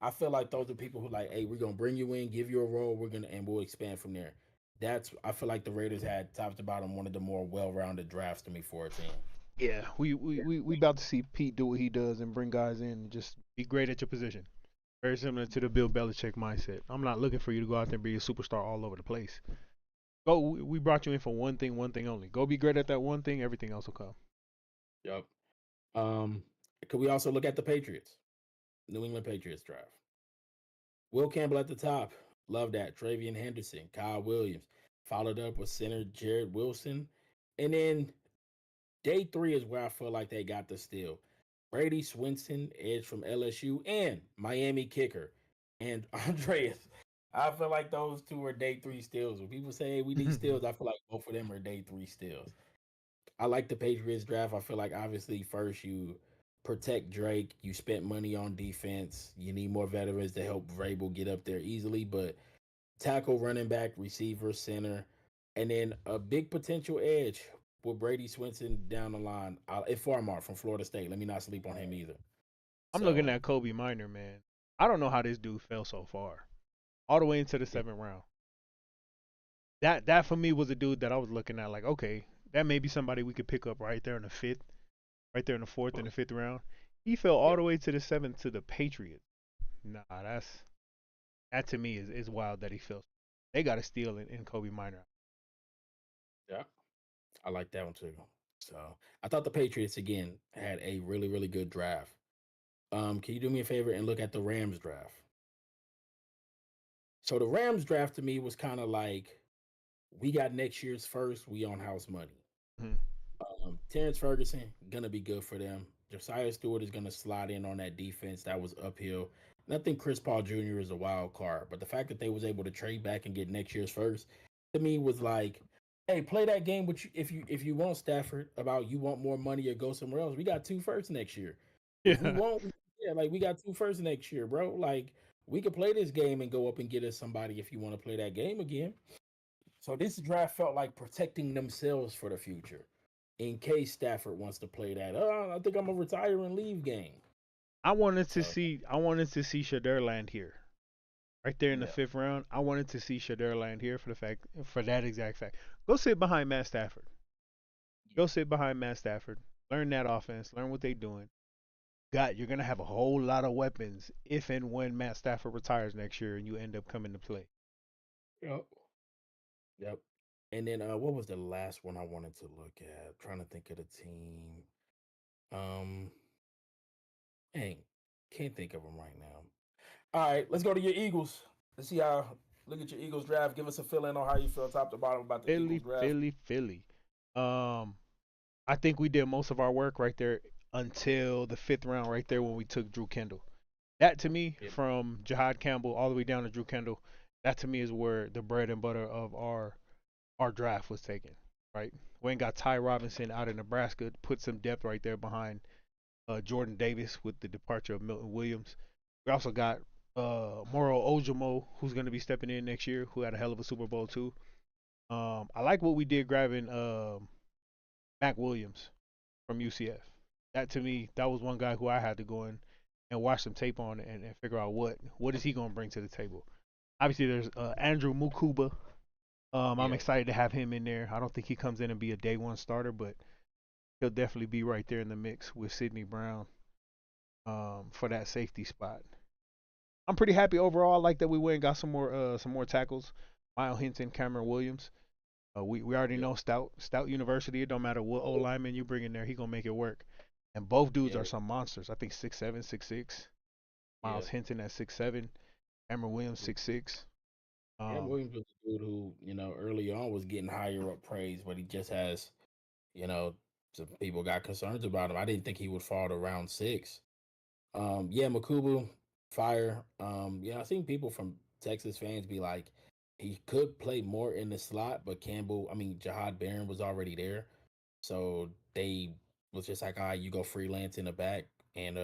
Speaker 4: I feel like those are people who like, hey, we're gonna bring you in, give you a role, and we'll expand from there. That's I feel like the Raiders had top to bottom one of the more well-rounded drafts to me for a team.
Speaker 5: yeah, we about to see Pete do what he does and bring guys in and just be great at your position. Very similar to the Bill Belichick mindset. I'm not looking for you to go out there and be a superstar all over the place. Go, we brought you in for one thing only. Go be great at that one thing. Everything else will come.
Speaker 4: Yep. Um, could we also look at the Patriots? New England Patriots draft. Will Campbell at the top. Love that. Travian Henderson, Kyle Williams. Followed up with center Jared Wilson. And then day three is where I feel like they got the steal. Brady Swinson, edge from LSU, and Miami kicker. And Andreas. I feel like those two are day three steals. When people say hey, we need steals, I feel like both of them are day three steals. I like the Patriots draft. I feel like obviously first you protect Drake. You spent money on defense. You need more veterans to help Vrabel get up there easily. But tackle, running back, receiver, center, and then a big potential edge with Brady Swinson down the line. And Farmar from Florida State. Let me not sleep on him either.
Speaker 5: I'm looking
Speaker 4: So
Speaker 5: at Kobe Minor, man. I don't know how this dude fell so far, all the way into the
Speaker 4: yeah,
Speaker 5: seventh round. That for me was a dude that I was looking at like, okay, that may be somebody we could pick up right there in the fifth, right there in the fourth and the fifth round. He fell all
Speaker 4: yeah,
Speaker 5: the way to the seventh to the Patriots. Nah, that to me is wild that he fell. They got a steal in Kobe Minor.
Speaker 4: yeah. I like that one too. So I thought the Patriots again had a really, really good draft. Can you do me a favor and look at the Rams draft? So the Rams draft to me was kind of like we got next year's first, we on house money.
Speaker 5: Mhm.
Speaker 4: Terrence Ferguson gonna be good for them. Josiah Stewart is gonna slide in on that defense that was uphill. And I think Chris Paul Jr. is a wild card, but the fact that they was able to trade back and get next year's first to me was like, hey, play that game with you if you want Stafford about you want more money or go somewhere else. We got two firsts next year. If we
Speaker 5: Yeah,
Speaker 4: want, yeah, like we got two firsts next year, bro. Like we could play this game and go up and get us somebody if you want to play that game again. So this draft felt like protecting themselves for the future in case Stafford wants to play that. I think I'm gonna retire and leave game. So
Speaker 5: I wanted to see Shadur land here, right there in the
Speaker 4: yeah,
Speaker 5: fifth round. I wanted to see Shadur land here for that exact fact. Go sit behind Matt Stafford. Go sit behind Matt Stafford. Learn that offense. Learn what they're doing. You're gonna have a whole lot of weapons if and when Matt Stafford retires next year and you end up coming to play.
Speaker 4: yep, yep. And then what was the last one I wanted to look at? I'm trying to think of the team. Um, dang, can't think of them right now. All right, let's go to your Eagles. Let's see how. Look at your Eagles draft. Give us a feeling on how you feel top to bottom about the
Speaker 5: Philly,
Speaker 4: Eagles draft.
Speaker 5: Philly, Philly. Um, I think we did most of our work right there until the fifth round, right there when we took Drew Kendall. That to me,
Speaker 4: Yeah,
Speaker 5: from Jahad Campbell all the way down to Drew Kendall, that to me is where the bread and butter of our draft was taken. Right, we ain't got Ty Robinson out of Nebraska, put some depth right there behind Jordan Davis with the departure of Milton Williams. We also got Moro Ojimo, who's going to be stepping in next year, who had a hell of a Super Bowl too. I like what we did grabbing Mac Williams from UCF. That to me, that was one guy who I had to go in and watch some tape on and figure out what is he going to bring to the table. Obviously, there's Andrew Mukuba. I'm
Speaker 4: Yeah,
Speaker 5: excited to have him in there. I don't think he comes in and be a day one starter, but he'll definitely be right there in the mix with Sidney Brown for that safety spot. I'm pretty happy overall. I like that we went and got some more tackles. Mile Hinton, Cameron Williams. We already
Speaker 4: yeah,
Speaker 5: know Stout University. It don't matter what old lineman you bring in there, he gonna make it work. And both dudes
Speaker 4: yeah,
Speaker 5: are some monsters. I think 6'7", 6'6".
Speaker 4: yeah.
Speaker 5: Miles Hinton at 6'7". Cameron Williams 6'6".
Speaker 4: Cam
Speaker 5: Um,
Speaker 4: Williams was a dude who, early on was getting higher up praise, but he just has, you know, some people got concerns about him. I didn't think he would fall to round six. Yeah, Makubu, fire. Yeah, I seen people from Texas fans be like, he could play more in the slot, but Jahad Barron was already there. So they was just like, all right, you go freelance in the back. And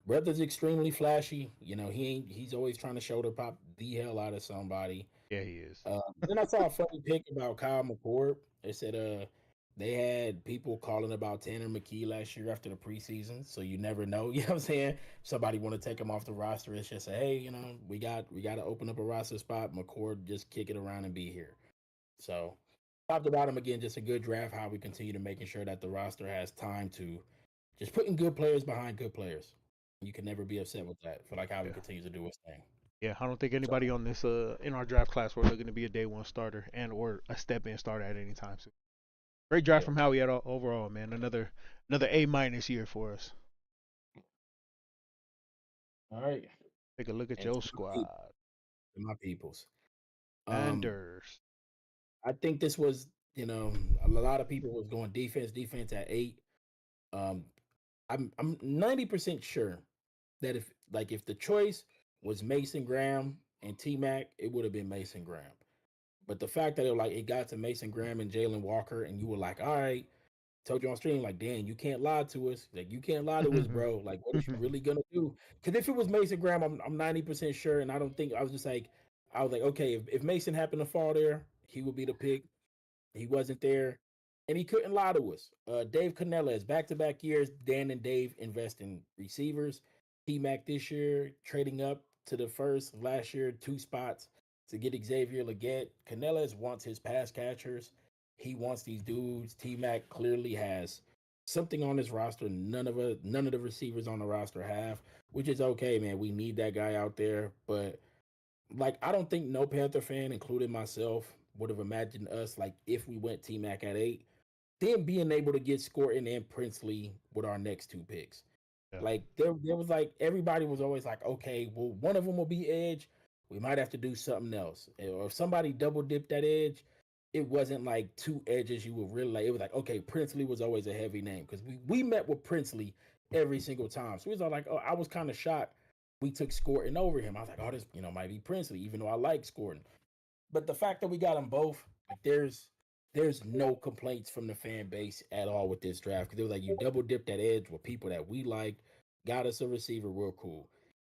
Speaker 4: brother's extremely flashy. He's always trying to shoulder pop the hell out of somebody.
Speaker 5: yeah, he is.
Speaker 4: Then I saw a funny pic about Kyle McCord. They said they had people calling about Tanner McKee last year after the preseason. So you never know. You know what I'm saying? Somebody want to take him off the roster. It's just say, hey, we got to open up a roster spot. McCord just kick it around and be here. So top to bottom again, just a good draft. How we continue to making sure that the roster has time to just putting good players behind good players. You can never be upset with that. For like how he
Speaker 5: Yeah,
Speaker 4: continues to do his thing.
Speaker 5: yeah. I don't think
Speaker 4: So
Speaker 5: anybody on this in our draft class we're looking to be a day one starter and or a step in starter at any time soon. Great draft
Speaker 4: yeah.
Speaker 5: from Howie overall, man. Another A- year for us.
Speaker 4: All right.
Speaker 5: Take a look at
Speaker 4: And
Speaker 5: your squad.
Speaker 4: to my peoples. Um,
Speaker 5: Anders.
Speaker 4: I think this was, a lot of people was going defense at 8. Um, I'm 90% sure that if the choice was Mason Graham and T Mac, it would have been Mason Graham. But the fact that it got to Mason Graham and Jalen Walker, and you were like, all right, told you on stream, like, Dan, you can't lie to us. Like, you can't lie to us, bro. Like, what is you really gonna do? Because if it was Mason Graham, I'm 90% sure, and I don't think I was just like, I was like, okay, if Mason happened to fall there, he would be the pick. He wasn't there, and he couldn't lie to us. Dave Canella back to back years. Dan and Dave invest in receivers. T Mac this year trading up to the first last year 2 spots to get Xavier Leggett. Canellas wants his pass catchers. He wants these dudes. T Mac clearly has something on his roster. None of the receivers on the roster have, which is okay, man. We need that guy out there, but like I don't think no Panther fan, including myself, would have imagined us like if we went T Mac at 8, then being able to get Scorton and Princely with our next 2 picks.
Speaker 5: Yeah.
Speaker 4: Like there was like everybody was always like, okay, well, one of them will be edge. We might have to do something else. Or if somebody double dipped that edge, it wasn't like 2 edges you would really like. It was like, okay, Princely was always a heavy name because we met with Princely every single time. So it was all like, oh, I was kind of shocked we took Scorton over him. I was like, oh, this might be Princely, even though I like Scorton. But the fact that we got them both, like there's no complaints from the fan base at all with this draft because it was like you double dipped that edge with people that we liked, got us a receiver real cool.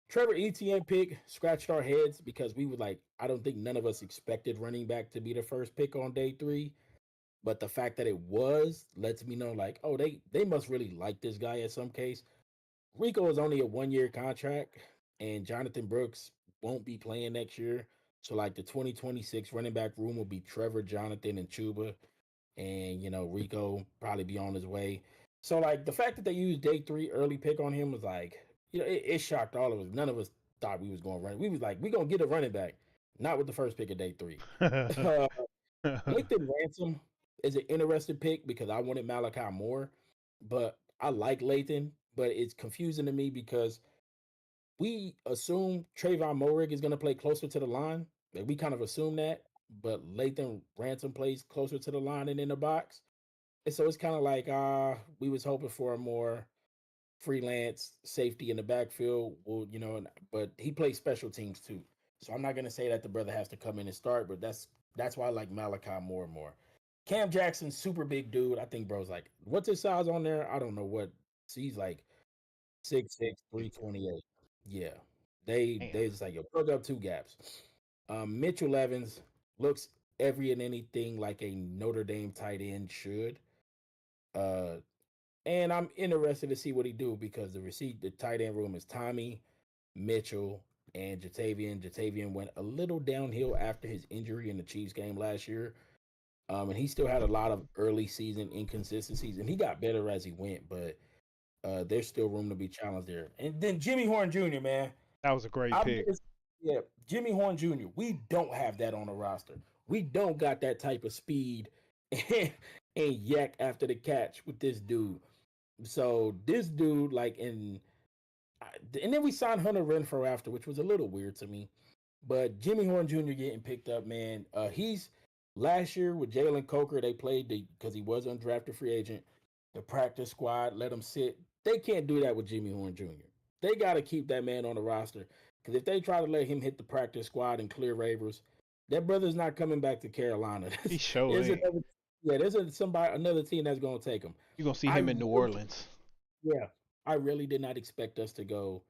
Speaker 4: Trevor Etienne pick scratched our heads because we were like, I don't think none of us expected running back to be the first pick on day 3. But the fact that it was lets me know like, oh, they must really like this guy in some case. Rico is only a 1 year contract, and Jonathan Brooks won't be playing next year. So like the 2026 running back room will be Trevor, Jonathan, and Chuba, and Rico probably be on his way. So like the fact that they used day 3 early pick on him was like, it shocked all of us. None of us thought we was going to run. We was like, we gonna get a running back, not with the first pick of day 3. Uh, Lathan Ransom is an interesting pick because I wanted Malachi Moore, but I like Lathan, but it's confusing to me because we assume Trayvon Morig is going to play closer to the line. Like we kind of assume that, but Lathan Ransom plays closer to the line and in the box. And so it's kind of like we was hoping for a more freelance safety in the backfield. Well, but he plays special teams too. So I'm not gonna say that the brother has to come in and start, but that's why I like Malachi more and more. Cam Jackson, super big dude. I think bro's like, what's his size on there? I don't know what. So he's like 6'6", 328. Yeah. They
Speaker 5: Damn.
Speaker 4: just like yo, plug up 2 gaps. Mitchell Evans looks every and anything like a Notre Dame tight end should. Uh And I'm interested to see what he do because the tight end room is Tommy, Mitchell, and Jatavian. Jatavian went a little downhill after his injury in the Chiefs game last year. And he still had a lot of early season inconsistencies, and he got better as he went, but there's still room to be challenged there. And then Jimmy Horn Jr., man.
Speaker 5: That was a great
Speaker 4: I'm
Speaker 5: pick.
Speaker 4: yeah, Jimmy Horn Jr. We don't have that on the roster. We don't got that type of speed and yak after the catch with this dude. So this dude, like, and then we signed Hunter Renfro after, which was a little weird to me. But Jimmy Horn Jr. getting picked up, man. He's last year with Jalen Coker. They played because he was undrafted free agent. The practice squad let him sit. They can't do that with Jimmy Horn Jr. They got to keep that man on the roster because if they try to let him hit the practice squad and clear waivers, that brother's not coming back to Carolina.
Speaker 5: He sure
Speaker 4: there's
Speaker 5: ain't.
Speaker 4: another, yeah, there's another team that's gonna take him.
Speaker 5: You gonna see
Speaker 4: I
Speaker 5: him in New
Speaker 4: really,
Speaker 5: Orleans.
Speaker 4: yeah, I really did not expect us to go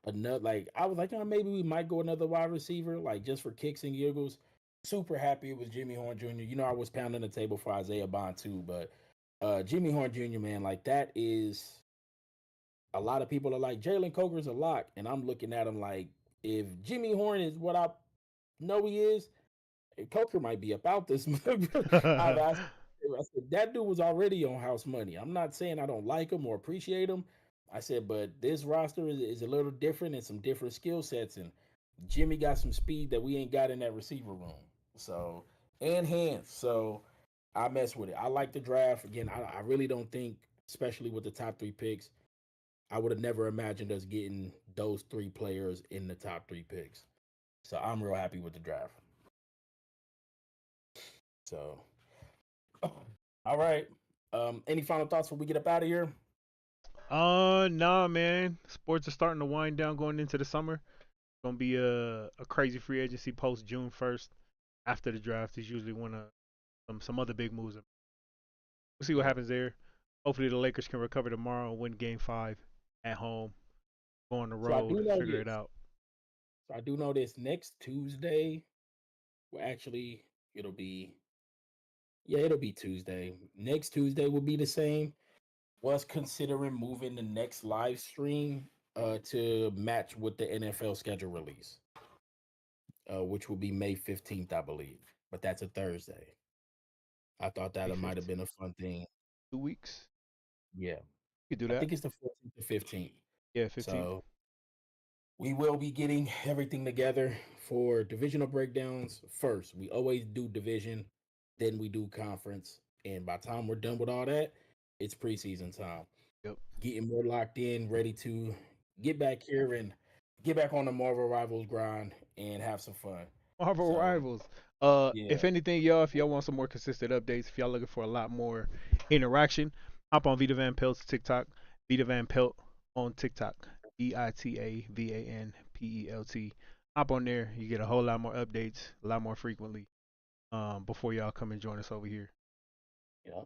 Speaker 4: another. Like I was like, oh, maybe we might go another wide receiver, like just for kicks and giggles. Super happy it was Jimmy Horn Jr. You know, I was pounding the table for Isaiah Bond too, but Jimmy Horn Jr. man, like that is a lot of people are like Jalen Coker's a lock, and I'm looking at him like if Jimmy Horn is what I know he is, Coker might be about this. I've asked, I said, that dude was already on house money. I'm not saying I don't like him or appreciate him. I said, but this roster is a little different and some different skill sets. And Jimmy got some speed that we ain't got in that receiver room. So, and hands. So I mess with it. I like the draft. Again, I really don't think, especially with the top three picks, I would have never imagined us getting those three players in the top three picks. So I'm real happy with the draft. So, all right. Any final thoughts before we get up out of here?
Speaker 5: Nah, man. Sports are starting to wind down going into the summer. Gonna be a crazy free agency post June 1st. After the draft is usually when some other big moves. We'll see what happens there. Hopefully the Lakers can recover tomorrow and win Game 5 at home. Go on the
Speaker 4: So I
Speaker 5: road,
Speaker 4: do know
Speaker 5: figure it
Speaker 4: this.
Speaker 5: out.
Speaker 4: So I do know this. Next Tuesday, well, actually, it'll be it'll be Tuesday. Next Tuesday will be the same. Was considering moving the next live stream to match with the NFL schedule release, which will be May 15th, I believe. But that's a Thursday. I thought
Speaker 5: May
Speaker 4: that it might have
Speaker 5: 15th.
Speaker 4: been a fun thing.
Speaker 5: 2 weeks.
Speaker 4: Yeah.
Speaker 5: You could do
Speaker 4: I
Speaker 5: that.
Speaker 4: think it's the 14th to 15th.
Speaker 5: Yeah, 15th.
Speaker 4: So we will be getting everything together for divisional breakdowns first. We always do division, then we do conference. And by the time we're done with all that, it's preseason time.
Speaker 5: Yep.
Speaker 4: Getting more locked in, ready to get back here and get back on the Marvel Rivals grind and have some fun.
Speaker 5: Marvel
Speaker 4: So,
Speaker 5: Rivals.
Speaker 4: yeah,
Speaker 5: If anything, if y'all want some more consistent updates, if y'all looking for a lot more interaction, hop on Vita Van Pelt's TikTok. Vita Van Pelt on TikTok. VITAVANPELT. Hop on there. You get a whole lot more updates, a lot more frequently. Before y'all come and join us over here.
Speaker 4: yeah.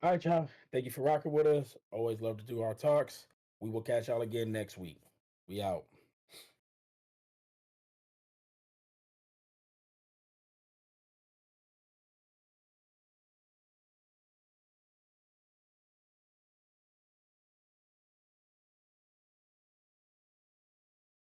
Speaker 4: All right, y'all. Thank you for rocking with us. Always love to do our talks. We will catch y'all again next week. We out.